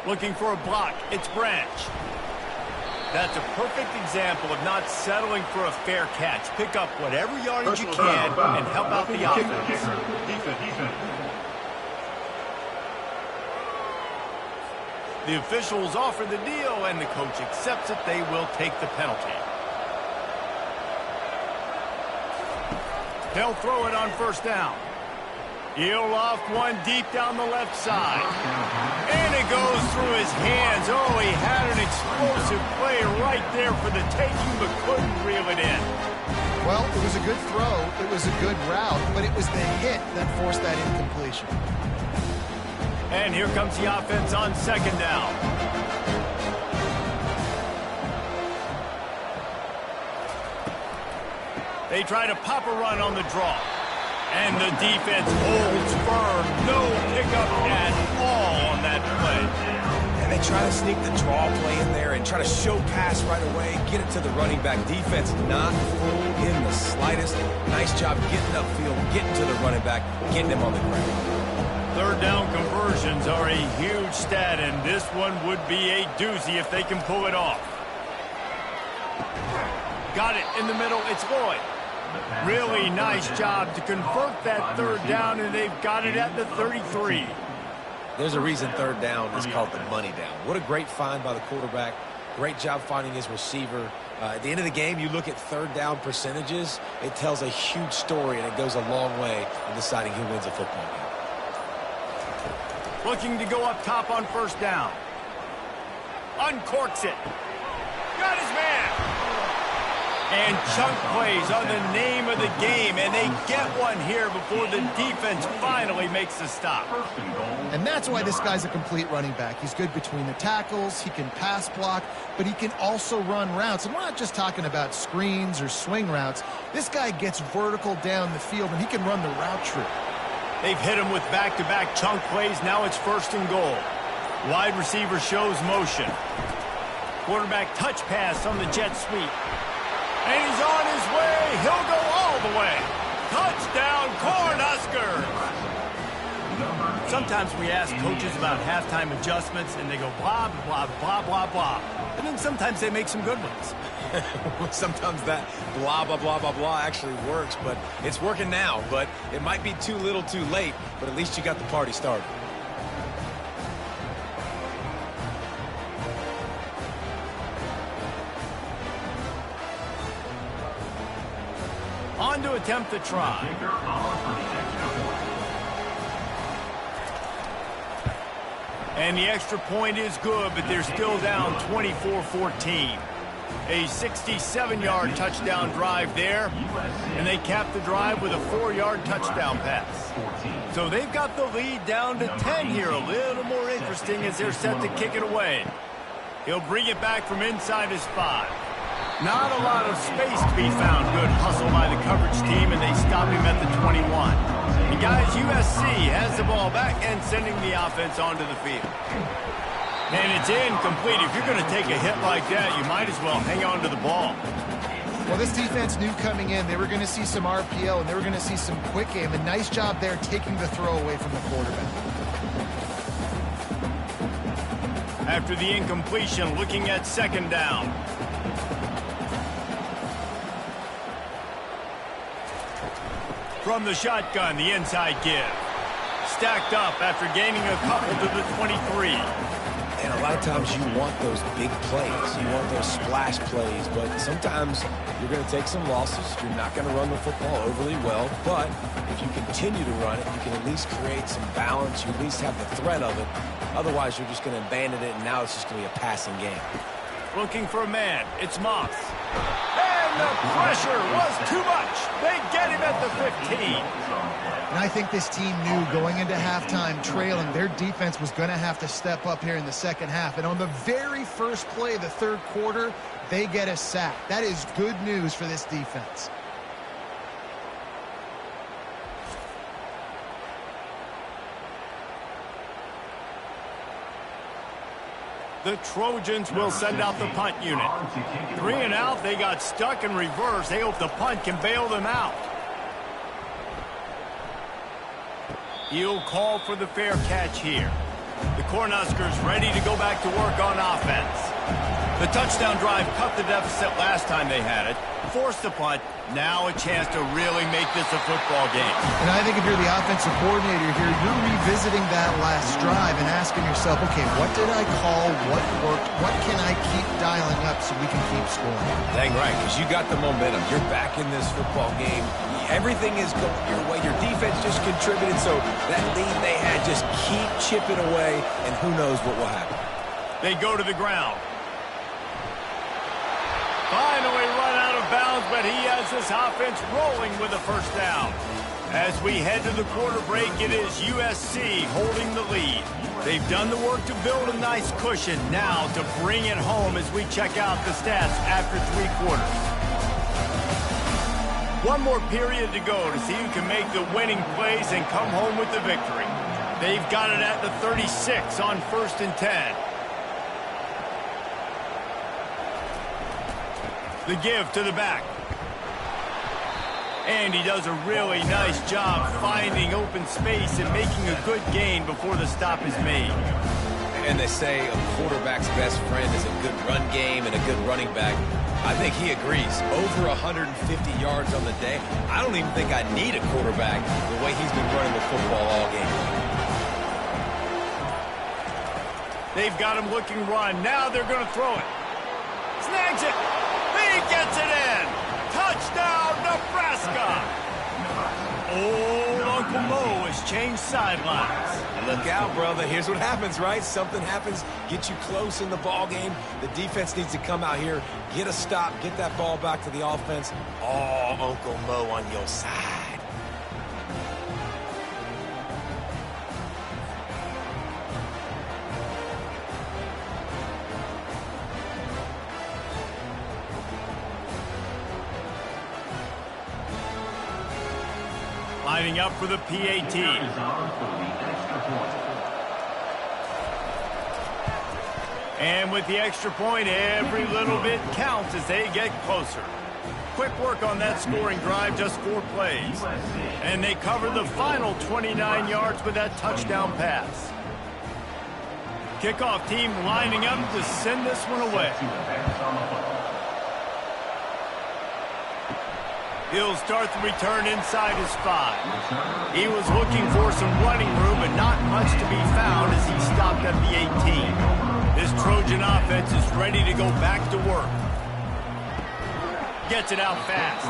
Speaker 1: Looking for a block. It's Branch. That's a perfect example of not settling for a fair catch. Pick up whatever yardage you can and help out the offense. The officials offer the deal, and the coach accepts it. They will take the penalty. They'll throw it on first down. He'll off one deep down the left side. And it goes through his hands. Oh, he had an explosive play right there for the taking, but couldn't reel it in.
Speaker 3: Well, it was a good throw. It was a good route, but it was the hit that forced that incompletion.
Speaker 1: And here comes the offense on second down. They try to pop a run on the draw. And the defense holds firm. No pickup at all on that play.
Speaker 2: And they try to sneak the draw play in there and try to show pass right away, get it to the running back. Defense not fooled in the slightest. Nice job getting upfield, getting to the running back, getting him on the ground.
Speaker 1: Third down conversions are a huge stat, and this one would be a doozy if they can pull it off. Got it in the middle. It's Lloyd. Really nice job to convert that third down, and they've got it at the 33.
Speaker 2: There's a reason third down is called the money down. What a great find by the quarterback. Great job finding his receiver. At the end of the game, you look at third down percentages. It tells a huge story, and it goes a long way in deciding who wins a football game.
Speaker 1: Looking to go up top on first down. Uncorks it. Got his man. And chunk plays are the name of the game, and they get one here before the defense finally makes the stop.
Speaker 3: And that's why this guy's a complete running back. He's good between the tackles, he can pass block, but he can also run routes. And we're not just talking about screens or swing routes. This guy gets vertical down the field, and he can run the route tree.
Speaker 1: They've hit him with back-to-back chunk plays. Now it's first and goal. Wide receiver shows motion. Quarterback touch pass on the jet sweep. And he's on his way. He'll go all the way. Touchdown, Cornhuskers. Sometimes we ask coaches about halftime adjustments, and they go blah, blah, blah, blah, blah. And then sometimes they make some good ones.
Speaker 2: Sometimes that blah, blah, blah, blah, blah actually works, but it's working now. But it might be too little too late, but at least you got the party started.
Speaker 1: On to attempt the try. And the extra point is good, but they're still down 24-14. A 67-yard touchdown drive there, and they cap the drive with a 4-yard touchdown pass. So they've got the lead down to 10 here. A little more interesting as they're set to kick it away. He'll bring it back from inside his 5. Not a lot of space to be found. Good hustle by the coverage team, and they stop him at the 21. And guys, USC has the ball back and sending the offense onto the field. And it's incomplete. If you're going to take a hit like that, you might as well hang on to the ball.
Speaker 3: Well, this defense knew coming in they were going to see some RPO, and they were going to see some quick game. A nice job there taking the throw away from the quarterback.
Speaker 1: After the incompletion, looking at second down. From the shotgun, the inside give. Stacked up after gaining a couple to the 23.
Speaker 2: And a lot of times you want those big plays. You want those splash plays, but sometimes you're going to take some losses. You're not going to run the football overly well, but if you continue to run it, you can at least create some balance. You at least have the threat of it. Otherwise, you're just going to abandon it, and now it's just going to be a passing game.
Speaker 1: Looking for a man. It's Moss. And the pressure was too much. They get him at the 15.
Speaker 3: And I think this team knew going into halftime trailing, their defense was going to have to step up here in the second half. And on the very first play of the third quarter, they get a sack. That is good news for this defense.
Speaker 1: The Trojans will send out the punt unit. 3 and out. They got stuck in reverse. They hope the punt can bail them out. He'll call for the fair catch here. The Cornhuskers ready to go back to work on offense. The touchdown drive cut the deficit last time they had it. Forced the punt. Now a chance to really make this a football game.
Speaker 3: And I think if you're the offensive coordinator here, you're revisiting that last drive and asking yourself, okay, what did I call? What worked? What can I keep dialing up so we can keep scoring?
Speaker 2: Dang right, because you got the momentum. You're back in this football game. Everything is going your way. Your defense just contributed, so that lead they had, just keep chipping away, and who knows what will happen.
Speaker 1: They go to the ground. Finally run out of bounds, but he has this offense rolling with a first down. As we head to the quarter break, it is USC holding the lead. They've done the work to build a nice cushion. Now to bring it home as we check out the stats after 3 quarters. One more period to go to see who can make the winning plays and come home with the victory. They've got it at the 36 on 1st and 10. The give to the back. And he does a really nice job finding open space and making a good gain before the stop is made.
Speaker 2: And they say a quarterback's best friend is a good run game and a good running back. I think he agrees. Over 150 yards on the day. I don't even think I need a quarterback the way he's been running the football all game.
Speaker 1: They've got him looking run. Now they're going to throw it. Snags it. He gets it in. Touchdown, Nebraska. Old Uncle Mo has changed sidelines.
Speaker 2: Look out, brother. Here's what happens, right? Something happens, get you close in the ball game. The defense needs to come out here, get a stop, get that ball back to the offense. Oh, Uncle Mo on your side.
Speaker 1: Lining up for the PAT. And with the extra point, every little bit counts as they get closer. Quick work on that scoring drive, just 4 plays. And they cover the final 29 yards with that touchdown pass. Kickoff team lining up to send this one away. He'll start the return inside his 5. He was looking for some running room, but not much to be found as he stopped at the 18. This Trojan offense is ready to go back to work. Gets it out fast.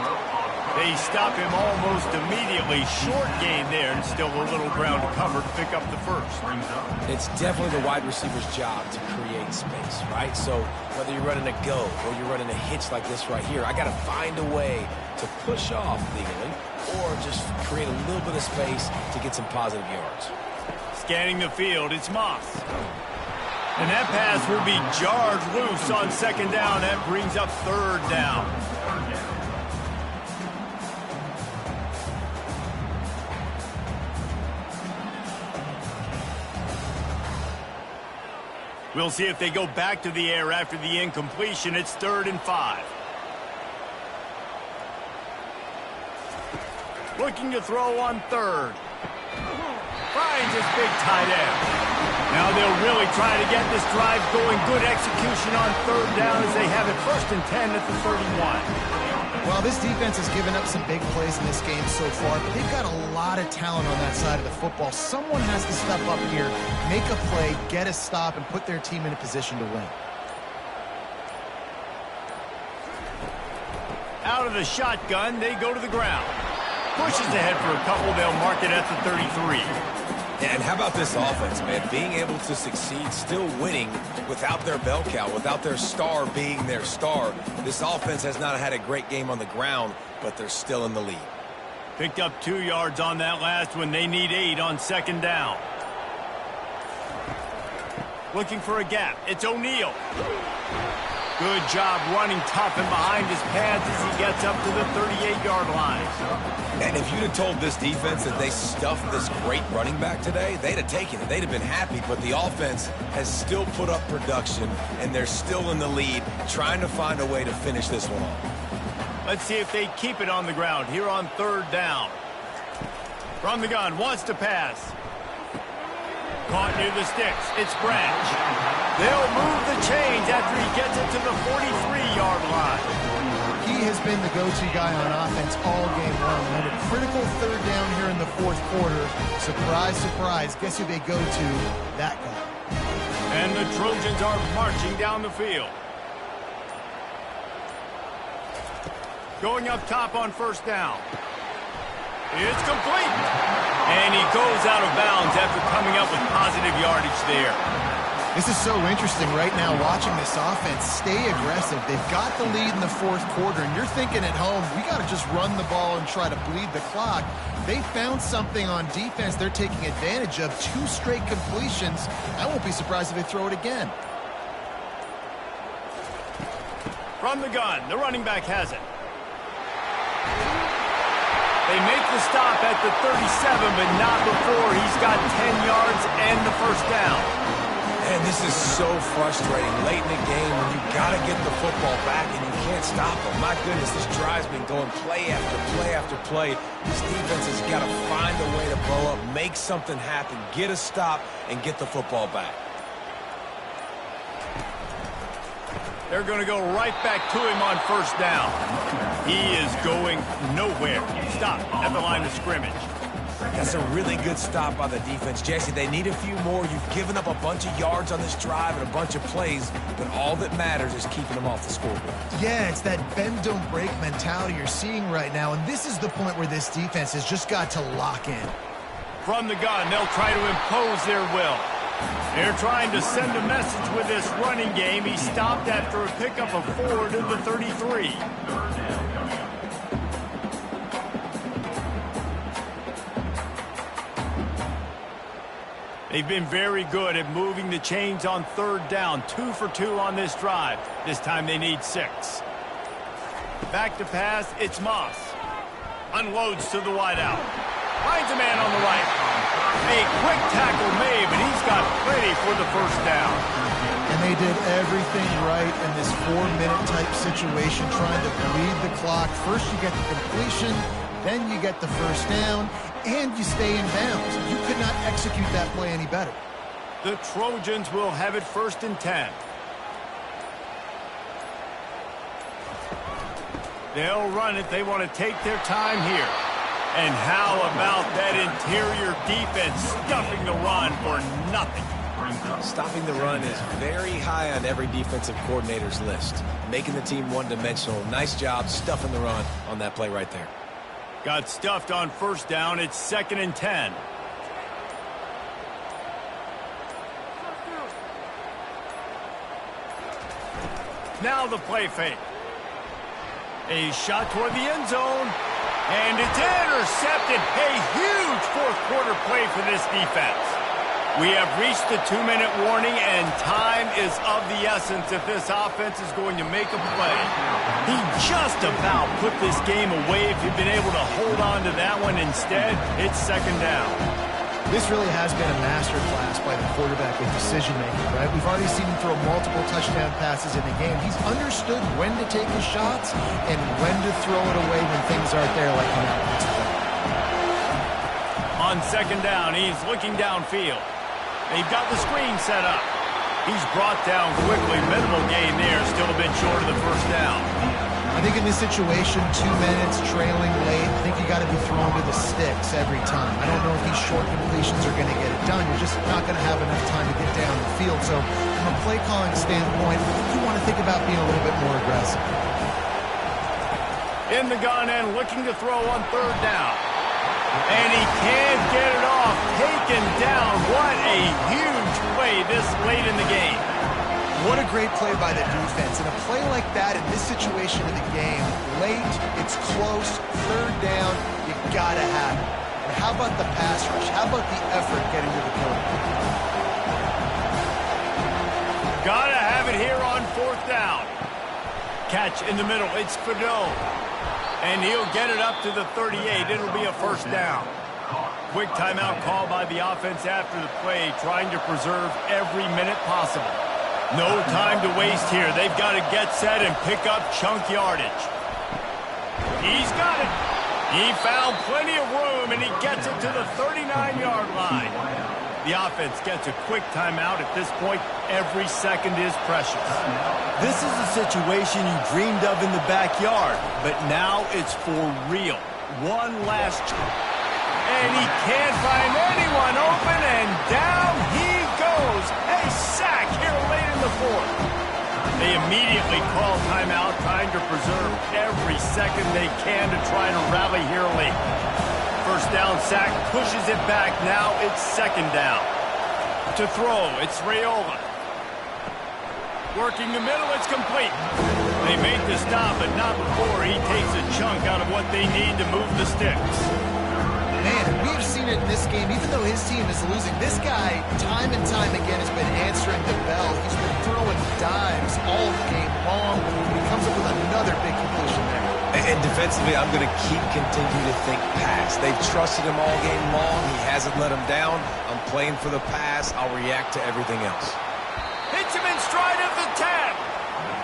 Speaker 1: They stop him almost immediately. Short gain there, and still a little ground to cover to pick up the first.
Speaker 2: It's definitely the wide receiver's job to create space, right? So whether you're running a go or you're running a hitch like this right here, I got to find a way to push off legally or just create a little bit of space to get some positive yards.
Speaker 1: Scanning the field, it's Moss. And that pass will be jarred loose on 2nd down. That brings up 3rd down. We'll see if they go back to the air after the incompletion. It's 3rd and 5. Looking to throw on 3rd. Finds his big tight end. Now they'll really try to get this drive going. Good execution on 3rd down as they have it 1st and 10 at the 31.
Speaker 3: Well, this defense has given up some big plays in this game so far, but they've got a lot of talent on that side of the football. Someone has to step up here, make a play, get a stop, and put their team in a position to win.
Speaker 1: Out of the shotgun, they go to the ground. Pushes ahead for a couple. They'll mark it at the 33.
Speaker 2: And how about this offense, man? Being able to succeed, still winning without their bell cow, without their star being their star. This offense has not had a great game on the ground, but they're still in the lead.
Speaker 1: Picked up 2 yards on that last one. They need 8 on 2nd down. Looking for a gap. It's O'Neal. Good job running tough and behind his pads as he gets up to the 38-yard line.
Speaker 2: And if you'd have told this defense that they stuffed this great running back today, they'd have taken it. They'd have been happy, but the offense has still put up production, and they're still in the lead, trying to find a way to finish this one off.
Speaker 1: Let's see if they keep it on the ground here on 3rd down. From the gun, wants to pass. Caught near the sticks. It's Branch. They'll move the chains after he gets it to the 43-yard line.
Speaker 3: He has been the go-to guy on offense all game long. And a critical 3rd down here in the 4th quarter. Surprise, surprise. Guess who they go to? That guy.
Speaker 1: And the Trojans are marching down the field. Going up top on 1st down. It's complete. And he goes out of bounds after coming up with positive yardage there.
Speaker 3: This is so interesting right now watching this offense stay aggressive. They've got the lead in the 4th quarter, and you're thinking at home, we got to just run the ball and try to bleed the clock. They found something on defense they're taking advantage of. 2 straight completions. I won't be surprised if they throw it again.
Speaker 1: From the gun, the running back has it. They make the stop at the 37, but not before he's got 10 yards and the 1st down.
Speaker 2: And this is so frustrating late in the game when you got to get the football back and you can't stop them. My goodness, this drive's been going play after play after play. This defense has got to find a way to blow up, make something happen, get a stop, and get the football back.
Speaker 1: They're going to go right back to him on 1st down. He is going nowhere. Stop at the line of scrimmage.
Speaker 2: That's a really good stop by the defense. Jesse, they need a few more. You've given up a bunch of yards on this drive and a bunch of plays, but all that matters is keeping them off the scoreboard.
Speaker 3: Yeah, it's that bend, don't break mentality you're seeing right now, and this is the point where this defense has just got to lock in.
Speaker 1: From the gun, they'll try to impose their will. They're trying to send a message with this running game. He stopped after a pickup of 4 to the 33. They've been very good at moving the chains on 3rd down. 2 for 2 on this drive. This time they need 6. Back to pass, it's Moss. Unloads to the wideout. Finds a man on the right. A quick tackle made, but he's got plenty for the 1st down.
Speaker 3: And they did everything right in this 4-minute type situation, trying to bleed the clock. First you get the completion, then you get the 1st down, and you stay in bounds. You could not execute that play any better.
Speaker 1: The Trojans will have it 1st and 10. They'll run it. They want to take their time here. And how about that interior defense stuffing the run for nothing?
Speaker 2: Stopping the run is very high on every defensive coordinator's list. Making the team one-dimensional. Nice job stuffing the run on that play right there.
Speaker 1: Got stuffed on 1st down. It's 2nd and 10. Now the play fake. A shot toward the end zone. And it's intercepted. A huge 4th quarter play for this defense. We have reached the 2-minute warning, and time is of the essence if this offense is going to make a play. He just about put this game away if he'd been able to hold on to that one. Instead, it's 2nd down.
Speaker 3: This really has been a masterclass by the quarterback with decision-making, right? We've already seen him throw multiple touchdown passes in the game. He's understood when to take his shots and when to throw it away when things aren't there like he now wants to play.
Speaker 1: On 2nd down, he's looking downfield. They've got the screen set up. He's brought down quickly. Minimal gain there, still a bit short of the 1st down.
Speaker 3: I think in this situation, 2 minutes, trailing late, I think you got to be thrown to the sticks every time. I don't know if these short completions are going to get it done. You're just not going to have enough time to get down the field. So from a play calling standpoint, you want to think about being a little bit more aggressive.
Speaker 1: In the gun and looking to throw on 3rd down. And he can't get it off. Taken down. What a huge play this late in the game.
Speaker 3: What a great play by the defense. And a play like that in this situation of the game, late, it's close, 3rd down, you got to have it. And how about the pass rush? How about the effort getting to the quarterback?
Speaker 1: Got to have it here on 4th down. Catch in the middle. It's Fedone. And he'll get it up to the 38. It'll be a first down. Quick timeout call by the offense after the play, trying to preserve every minute possible. No time to waste here. They've got to get set and pick up chunk yardage. He's got it. He found plenty of room, and he gets it to the 39-yard line. The offense gets a quick timeout. At this point, every second is precious.
Speaker 6: This is a situation you dreamed of in the backyard, but now it's for real. One last chance.
Speaker 1: And he can't find anyone open, and down he goes. A sack here late in the fourth. They immediately call timeout, trying to preserve every second they can to try to rally here late. First down sack, pushes it back. Now it's second down. To throw, it's Raiola. Working the middle, it's complete. They make the stop, but not before he takes a chunk out of what they need to move the sticks.
Speaker 3: Man, we've seen it in this game. Even though his team is losing, this guy, time and time again, has been answering the bell. He's been throwing dives all game long. He comes up with another big completion there.
Speaker 2: And defensively, I'm going to continue to think pass. They've trusted him all game long. He hasn't let him down. I'm playing for the pass. I'll react to everything else.
Speaker 1: Hits him in stride of the 10.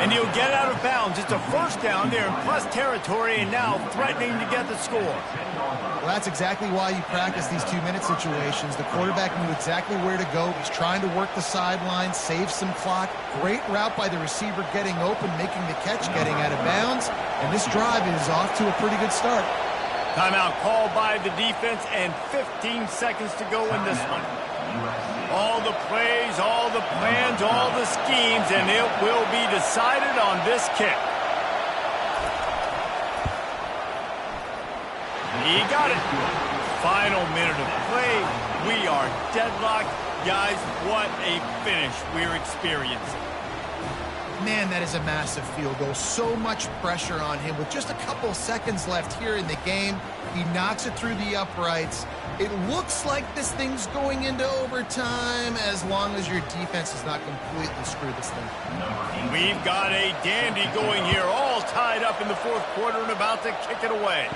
Speaker 1: And he'll get out of bounds. It's a first down there in plus territory, and now threatening to get the score.
Speaker 3: Well, that's exactly why you practice these 2-minute situations. The quarterback knew exactly where to go. He's trying to work the sideline, save some clock. Great route by the receiver getting open, making the catch, getting out of bounds. And this drive is off to a pretty good start.
Speaker 1: Timeout called by the defense, and 15 seconds to go in this one. All the plays, all the plans, all the schemes, and it will be decided on this kick. He got it. Final minute of play. We are deadlocked. Guys, what a finish we're experiencing.
Speaker 3: Man, that is a massive field goal. So much pressure on him. With just a couple seconds left here in the game, he knocks it through the uprights. It looks like this thing's going into overtime as long as your defense does not completely screw this thing.
Speaker 1: We've got a dandy going here, all tied up in the fourth quarter and about to kick it away.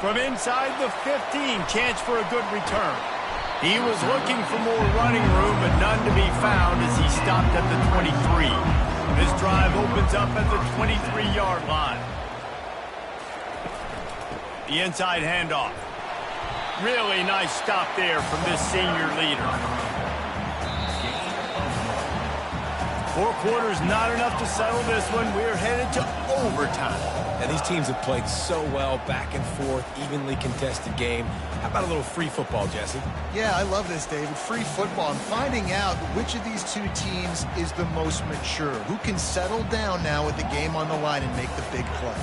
Speaker 1: From inside the 15, chance for a good return. He was looking for more running room, but none to be found as he stopped at the 23. This drive opens up at the 23-yard line. The inside handoff. Really nice stop there from this senior leader. 4 quarters, not enough to settle this one. We're headed to overtime.
Speaker 2: And these teams have played so well, back and forth, evenly contested game. How about a little free football, Jesse?
Speaker 3: Yeah, I love this, David. Free football. I'm finding out which of these two teams is the most mature. Who can settle down now with the game on the line and make the big play.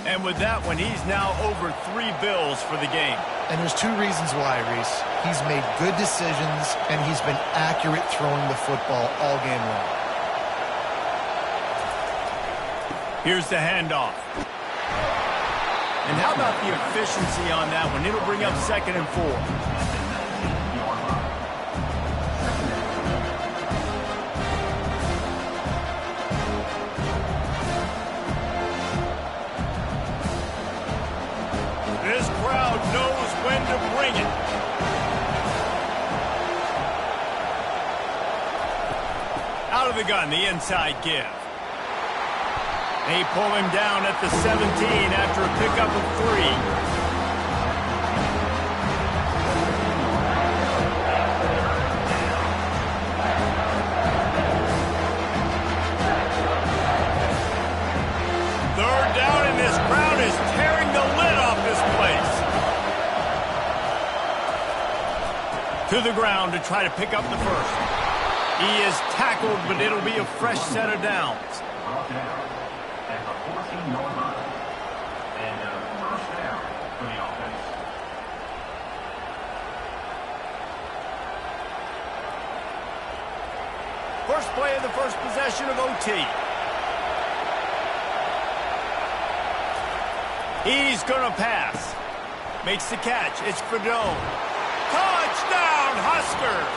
Speaker 1: And with that one, he's now over 3 bills for the game.
Speaker 3: And there's 2 reasons why, Reese. He's made good decisions, and he's been accurate throwing the football all game long.
Speaker 1: Here's the handoff. And how about the efficiency on that one? It'll bring up 2nd and 4. This crowd knows when to bring it. Out of the gun, the inside give. They pull him down at the 17 after a pickup of 3. Third down, and this crowd is tearing the lid off this place. To the ground to try to pick up the first. He is tackled, but it'll be a fresh set of downs.
Speaker 4: At the 14-yard line. And first down for the offense.
Speaker 1: First play of the first possession of OT. He's going to pass. Makes the catch. It's Fedone. Touchdown, Huskers!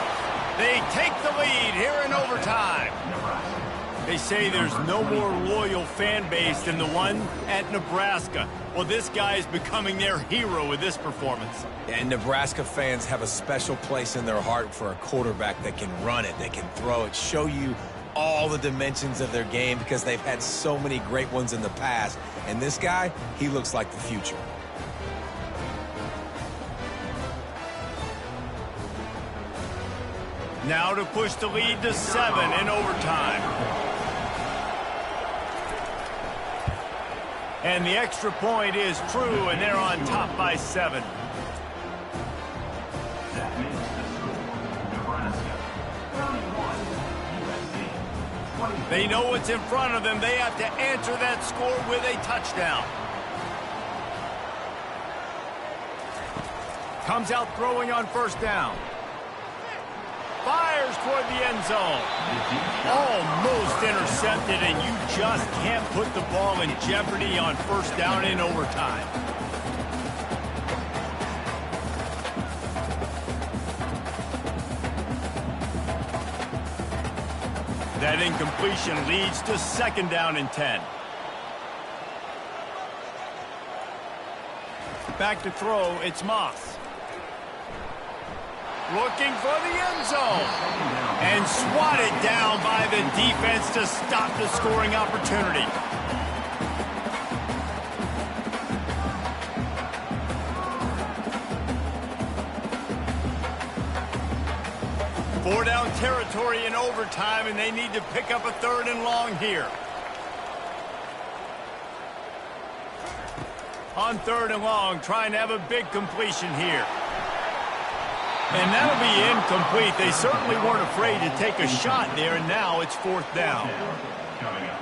Speaker 1: They take the lead here in overtime. They say there's no more loyal fan base than the one at Nebraska. Well, this guy is becoming their hero with this performance.
Speaker 2: And Nebraska fans have a special place in their heart for a quarterback that can run it, that can throw it, show you all the dimensions of their game because they've had so many great ones in the past. And this guy, he looks like the future.
Speaker 1: Now to push the lead to 7 in overtime. And the extra point is true, and they're on top by 7.
Speaker 4: That makes the score. Nebraska 31, USC 20.
Speaker 1: They know what's in front of them. They have to answer that score with a touchdown. Comes out throwing on first down. Fires toward the end zone. Almost intercepted, and you just can't put the ball in jeopardy on first down in overtime. That incompletion leads to second down and 10. Back to throw, it's Moss. Looking for the end zone. And swatted down by the defense to stop the scoring opportunity. Four down territory in overtime, and they need to pick up a 3rd and long here. On 3rd and long, trying to have a big completion here. And that'll be incomplete. They certainly weren't afraid to take a shot there, and now it's 4th down.
Speaker 4: Coming up.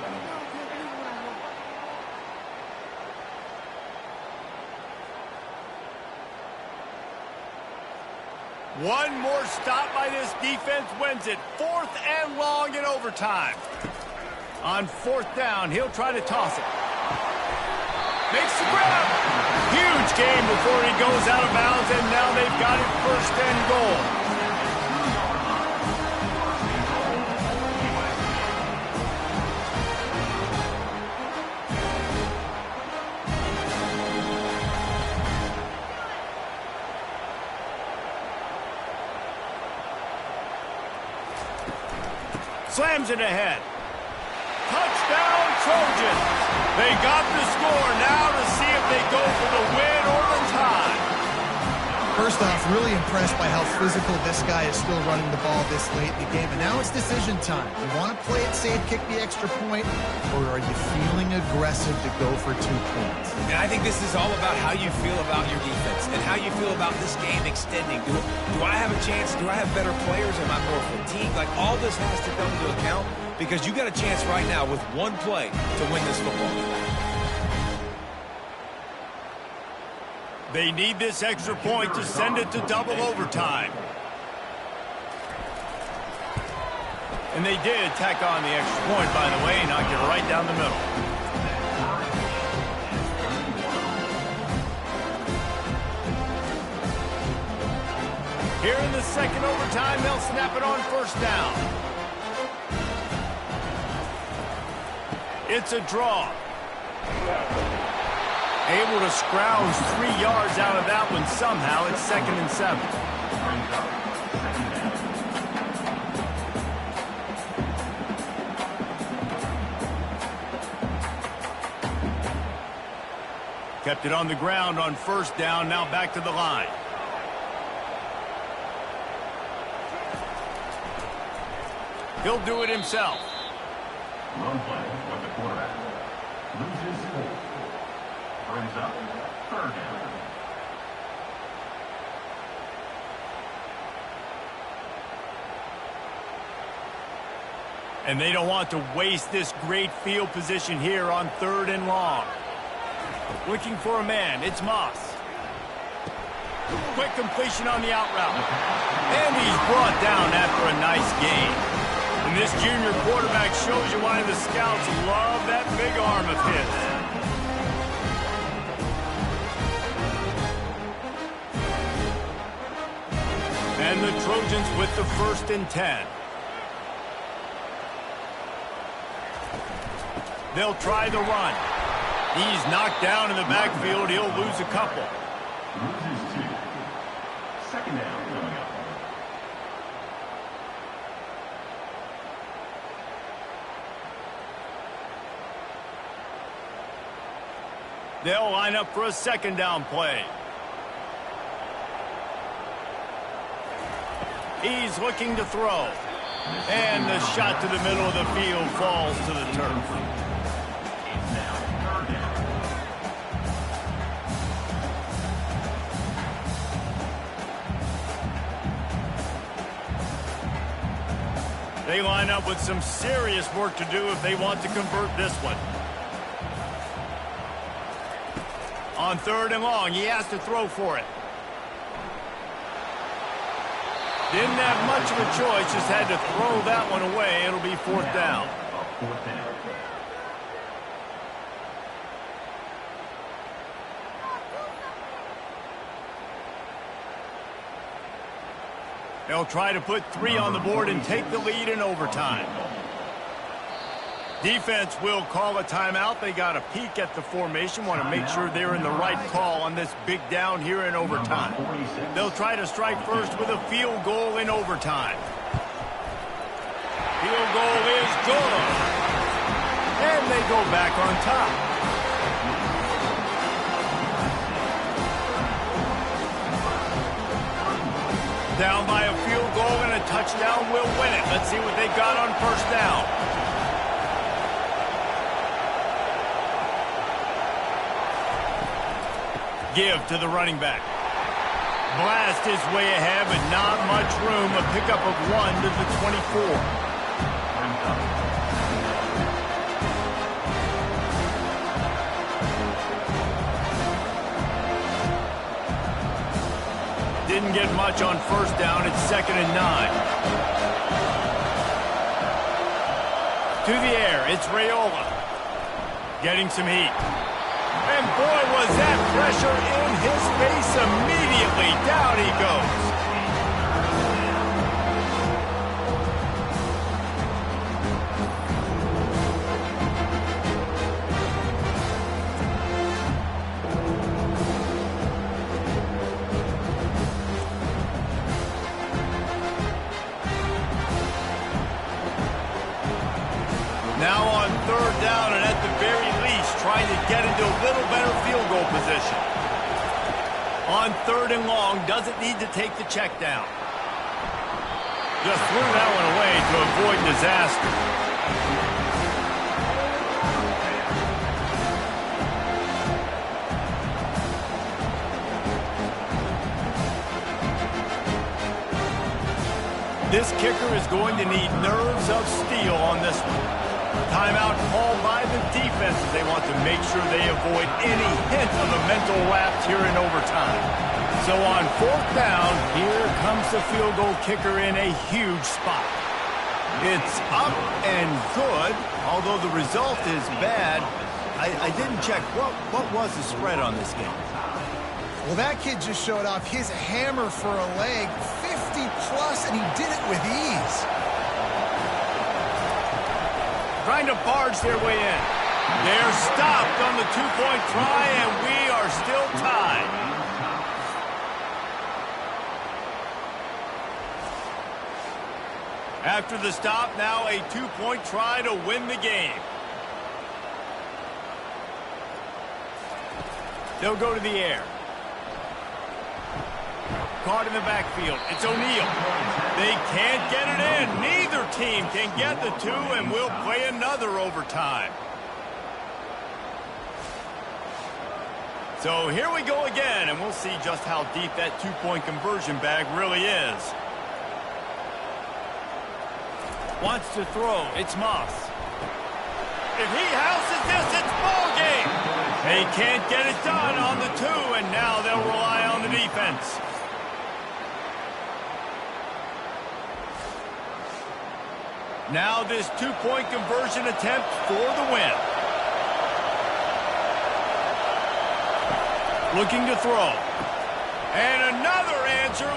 Speaker 1: One more stop by this defense wins it. 4th and long in overtime. On 4th down, he'll try to toss it. Makes the grab. Huge game before he goes out of bounds, and now they've got it 1st and goal. Slams it ahead. Touchdown, Trojans. They got the score. Now to see if they go for the win or the tie.
Speaker 3: First off, really impressed by how physical this guy is still running the ball this late in the game. And now it's decision time. You want to play it safe, kick the extra point, or are you feeling aggressive to go for 2 points?
Speaker 2: And I think this is all about how you feel about your defense and how you feel about this game extending. Do I have a chance? Do I have better players? Am I more fatigued? Like, all this has to come into account because you got a chance right now with one play to win this football game.
Speaker 1: They need this extra point to send it to double overtime. And they did tack on the extra point, by the way, knocked it right down the middle. Here in the second overtime, they'll snap it on first down. It's a draw. Able to scrounge 3 yards out of that one somehow. It's 2nd and 7. Kept it on the ground on first down. Now back to the line. He'll do it himself.
Speaker 4: Run play with the quarterback. Loses 4. Brings up 3rd down.
Speaker 1: And they don't want to waste this great field position here on 3rd and long. Looking for a man. It's Moss. Quick completion on the out route. And he's brought down after a nice gain. And this junior quarterback shows you why the scouts love that big arm of his. And the Trojans with the 1st and 10. They'll try the run. He's knocked down in the backfield. He'll lose a couple.
Speaker 4: Loses 2. 2nd down coming up.
Speaker 1: They'll line up for a 2nd down play. He's looking to throw. And the shot to the middle of the field falls to the turf.
Speaker 4: It's now 3rd down.
Speaker 1: They line up with some serious work to do if they want to convert this one. On 3rd and long, he has to throw for it. Didn't have much of a choice, just had to throw that one away. It'll be 4th down.
Speaker 4: 4th down.
Speaker 1: They'll try to put 3 on the board and take the lead in overtime. Defense will call a timeout. They got a peek at the formation, want to make sure they're in the right call on this big down here in overtime. They'll try to strike first with a field goal in overtime. Field goal is good. And they go back on top. Down by a field goal and a touchdown will win it. Let's see what they got on 1st down. Give to the running back. Blast his way ahead, but not much room. A pickup of 1 to the 24. Didn't get much on 1st down. It's 2nd and 9. To the air, it's Raiola. Getting some heat. And boy, was that pressure in his face immediately. Down he goes. Now on 3rd down, and at the very least, trying to get into a little better field goal position. On 3rd and long, doesn't need to take the check down. Just threw that one away to avoid disaster. This kicker is going to need nerves of steel on this one. Timeout called by the defense as they want to make sure they avoid any hint of a mental lapse here in overtime. So on 4th down, here comes the field goal kicker in a huge spot. It's up and good, although the result is bad. I didn't check. What was the spread on this game?
Speaker 3: Well, that kid just showed off his hammer for a leg, 50-plus, and he did it with ease.
Speaker 1: Trying to barge their way in. They're stopped on the 2-point try, and we are still tied. After the stop, now a 2-point try to win the game. They'll go to the air. Caught in the backfield. It's O'Neal. They can't get it in. Neither team can get the 2, and we'll play another overtime. So here we go again, and we'll see just how deep that 2-point conversion bag really is. Wants to throw. It's Moss. If he houses this, it's ball game. They can't get it done on the 2, and now they'll rely on the defense. Now this 2-point conversion attempt for the win. Looking to throw. And another answer